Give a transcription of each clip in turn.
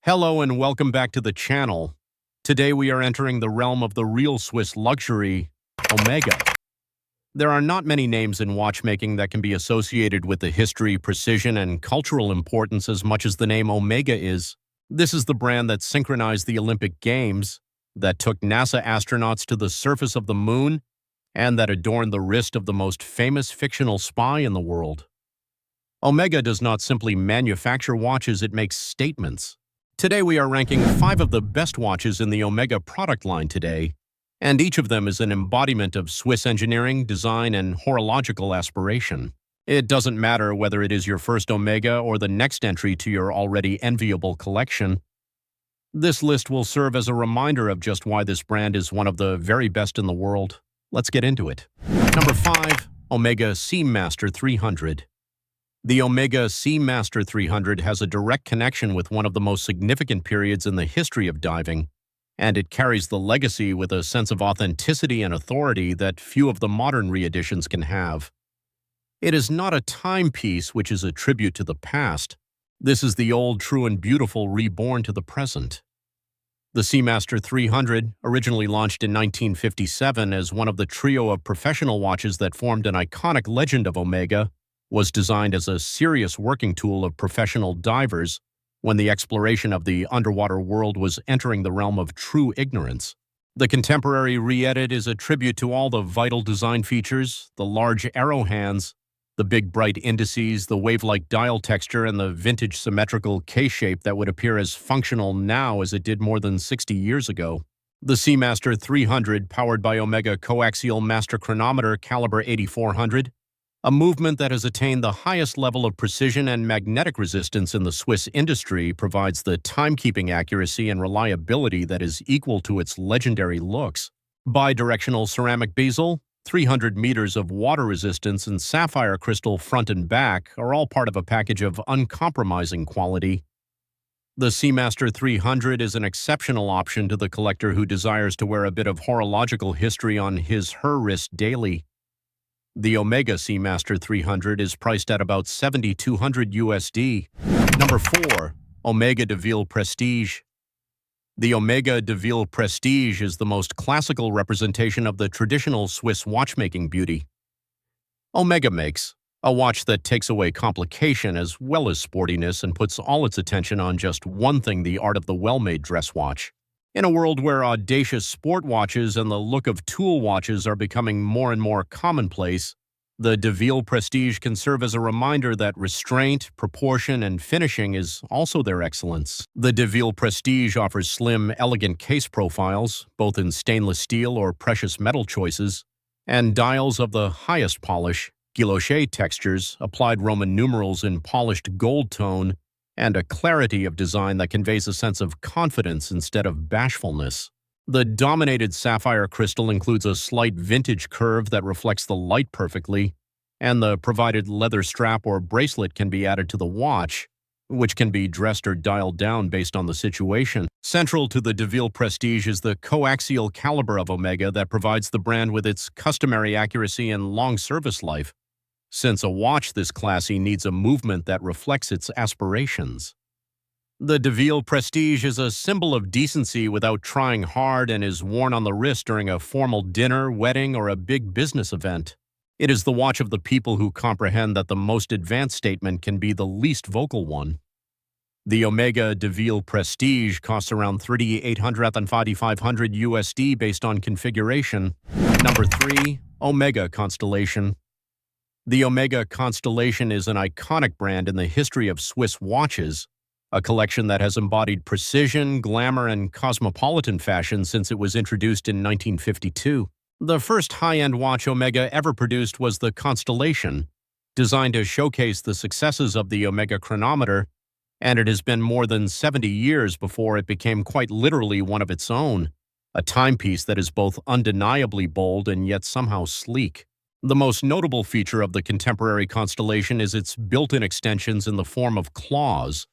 Hello and welcome back to the channel. Today we are entering the realm of the real Swiss luxury, Omega. There are not many names in watchmaking that can be associated with the history, precision, and cultural importance as much as the name Omega is. This is the brand that synchronized the Olympic Games, that took NASA astronauts to the surface of the moon, and that adorned the wrist of the most famous fictional spy in the world. Omega does not simply manufacture watches, it makes statements. Today we are ranking 5 of the best watches in the Omega product line today, and each of them is an embodiment of Swiss engineering, design, and horological aspiration. It doesn't matter whether it is your first Omega or the next entry to your already enviable collection. This list will serve as a reminder of just why this brand is one of the very best in the world. Let's get into it. Number 5. Omega Seamaster 300. The Omega Seamaster 300 has a direct connection with one of the most significant periods in the history of diving, and it carries the legacy with a sense of authenticity and authority that few of the modern re-editions can have. It is not a timepiece which is a tribute to the past. This is the old, true, and beautiful reborn to the present. The Seamaster 300, originally launched in 1957 as one of the trio of professional watches that formed an iconic legend of Omega, was designed as a serious working tool of professional divers when the exploration of the underwater world was entering the realm of true ignorance. The contemporary re-edit is a tribute to all the vital design features, the large arrow hands, the big bright indices, the wave-like dial texture, and the vintage symmetrical case shape that would appear as functional now as it did more than 60 years ago. The Seamaster 300, powered by Omega coaxial master chronometer caliber 8400, a movement that has attained the highest level of precision and magnetic resistance in the Swiss industry, provides the timekeeping accuracy and reliability that is equal to its legendary looks. Bidirectional ceramic bezel, 300 meters of water resistance, and sapphire crystal front and back are all part of a package of uncompromising quality. The Seamaster 300 is an exceptional option to the collector who desires to wear a bit of horological history on his/her wrist daily. The Omega Seamaster 300 is priced at about $7,200 USD. Number 4. Omega de Ville Prestige. The Omega de Ville Prestige is the most classical representation of the traditional Swiss watchmaking beauty. Omega makes a watch that takes away complication as well as sportiness and puts all its attention on just one thing: the art of the well-made dress watch. In a world where audacious sport watches and the look of tool watches are becoming more and more commonplace, the de Ville Prestige can serve as a reminder that restraint, proportion, and finishing is also their excellence. The de Ville Prestige offers slim, elegant case profiles, both in stainless steel or precious metal choices, and dials of the highest polish, guilloche textures, applied Roman numerals in polished gold tone, and a clarity of design that conveys a sense of confidence instead of bashfulness. The dominated sapphire crystal includes a slight vintage curve that reflects the light perfectly, and the provided leather strap or bracelet can be added to the watch, which can be dressed or dialed down based on the situation. Central to the de Ville Prestige is the coaxial caliber of Omega that provides the brand with its customary accuracy and long service life, since a watch this classy needs a movement that reflects its aspirations. The de Ville Prestige is a symbol of decency without trying hard and is worn on the wrist during a formal dinner, wedding, or a big business event. It is the watch of the people who comprehend that the most advanced statement can be the least vocal one. The Omega de Ville Prestige costs around $3,800 and $4,500 USD based on configuration. Number 3. Omega Constellation. The Omega Constellation is an iconic brand in the history of Swiss watches, a collection that has embodied precision, glamour, and cosmopolitan fashion since it was introduced in 1952. The first high-end watch Omega ever produced was the Constellation, designed to showcase the successes of the Omega chronometer, and it has been more than 70 years before it became quite literally one of its own, a timepiece that is both undeniably bold and yet somehow sleek. The most notable feature of the contemporary Constellation is its built-in extensions in the form of claws,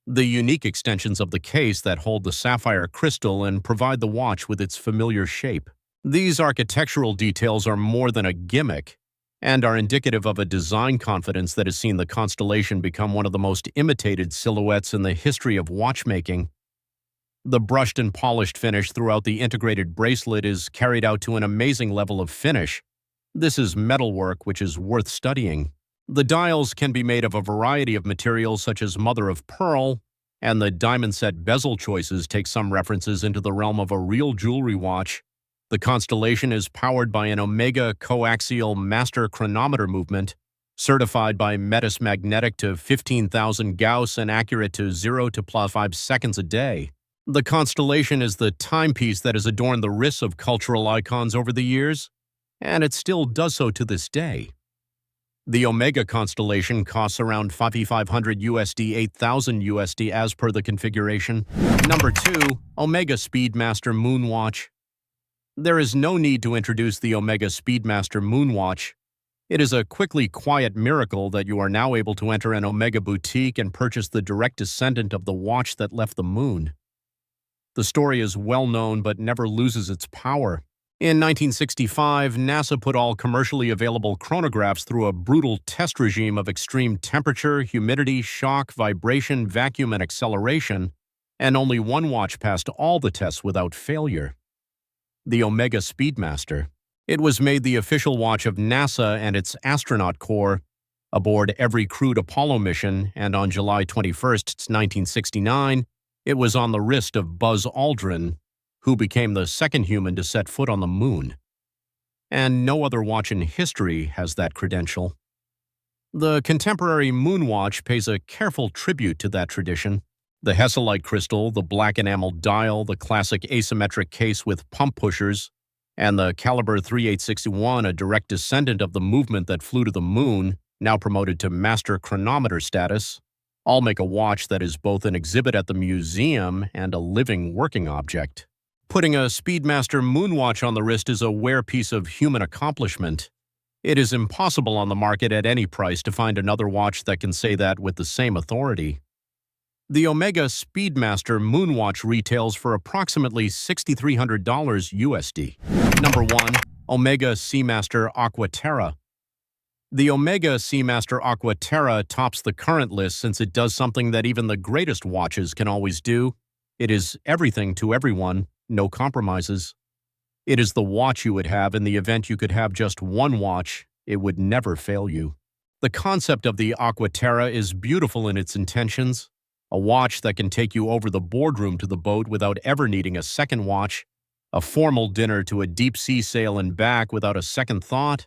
the unique extensions of the case that hold the sapphire crystal and provide the watch with its familiar shape. These architectural details are more than a gimmick and are indicative of a design confidence that has seen the Constellation become one of the most imitated silhouettes in the history of watchmaking. The brushed and polished finish throughout the integrated bracelet is carried out to an amazing level of finish. This is metalwork which is worth studying. The dials can be made of a variety of materials such as mother of pearl, and the diamond set bezel choices take some references into the realm of a real jewelry watch. The Constellation is powered by an Omega coaxial master chronometer movement, certified by Metis Magnetic to 15,000 Gauss and accurate to 0 to +5 seconds a day. The Constellation is the timepiece that has adorned the wrists of cultural icons over the years, and it still does so to this day. The Omega Constellation costs around $5,500 USD, $8,000 USD as per the configuration. Number 2. Omega Speedmaster Moonwatch. There is no need to introduce the Omega Speedmaster Moonwatch. It is a quickly quiet miracle that you are now able to enter an Omega boutique and purchase the direct descendant of the watch that left the moon. The story is well known but never loses its power. In 1965, NASA put all commercially available chronographs through a brutal test regime of extreme temperature, humidity, shock, vibration, vacuum, and acceleration, and only one watch passed all the tests without failure. The Omega Speedmaster. It was made the official watch of NASA and its astronaut corps aboard every crewed Apollo mission, and on July 21, 1969, it was on the wrist of Buzz Aldrin, who became the second human to set foot on the moon. And no other watch in history has that credential. The contemporary Moonwatch pays a careful tribute to that tradition. The Hesalite crystal, the black enameled dial, the classic asymmetric case with pump pushers, and the caliber 3861, a direct descendant of the movement that flew to the moon, now promoted to master chronometer status, all make a watch that is both an exhibit at the museum and a living working object. Putting a Speedmaster Moonwatch on the wrist is a rare piece of human accomplishment. It is impossible on the market at any price to find another watch that can say that with the same authority. The Omega Speedmaster Moonwatch retails for approximately $6,300 USD. Number 1. Omega Seamaster Aqua Terra. The Omega Seamaster Aqua Terra tops the current list since it does something that even the greatest watches can always do. It is everything to everyone, no compromises. It is the watch you would have in the event you could have just one watch. It would never fail you. The concept of the Aqua Terra is beautiful in its intentions. A watch that can take you over the boardroom to the boat without ever needing a second watch, a formal dinner to a deep-sea sail and back without a second thought,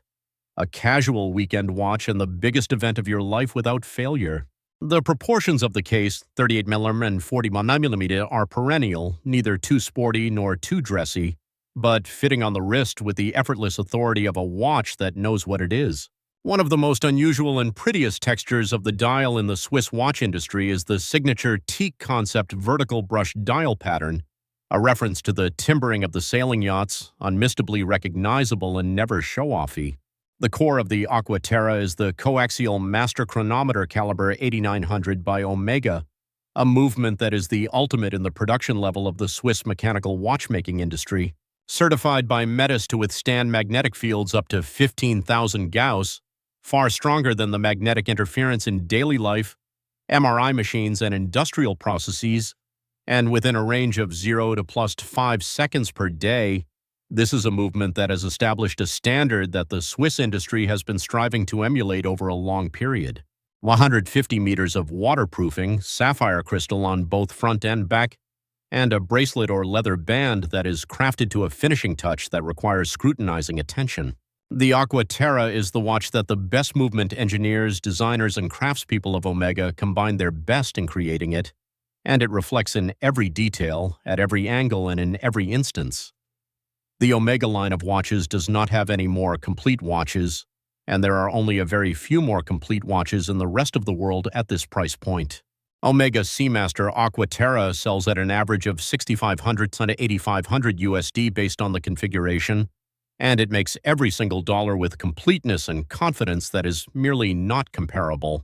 a casual weekend watch and the biggest event of your life without failure. The proportions of the case, 38mm and 40mm, are perennial, neither too sporty nor too dressy, but fitting on the wrist with the effortless authority of a watch that knows what it is. One of the most unusual and prettiest textures of the dial in the Swiss watch industry is the signature teak concept vertical brush dial pattern, a reference to the timbering of the sailing yachts, unmistakably recognizable and never show-offy. The core of the Aqua Terra is the coaxial master chronometer caliber 8900 by Omega, a movement that is the ultimate in the production level of the Swiss mechanical watchmaking industry. Certified by Metis to withstand magnetic fields up to 15,000 Gauss, far stronger than the magnetic interference in daily life, MRI machines, and industrial processes, and within a range of 0 to +5 seconds per day, this is a movement that has established a standard that the Swiss industry has been striving to emulate over a long period. 150 meters of waterproofing, sapphire crystal on both front and back, and a bracelet or leather band that is crafted to a finishing touch that requires scrutinizing attention. The Aqua Terra is the watch that the best movement engineers, designers, and craftspeople of Omega combine their best in creating it, and it reflects in every detail, at every angle, and in every instance. The Omega line of watches does not have any more complete watches, and there are only a very few more complete watches in the rest of the world at this price point. Omega Seamaster Aqua Terra sells at an average of $6,500 to $8,500 USD based on the configuration, and it makes every single dollar with completeness and confidence that is merely not comparable.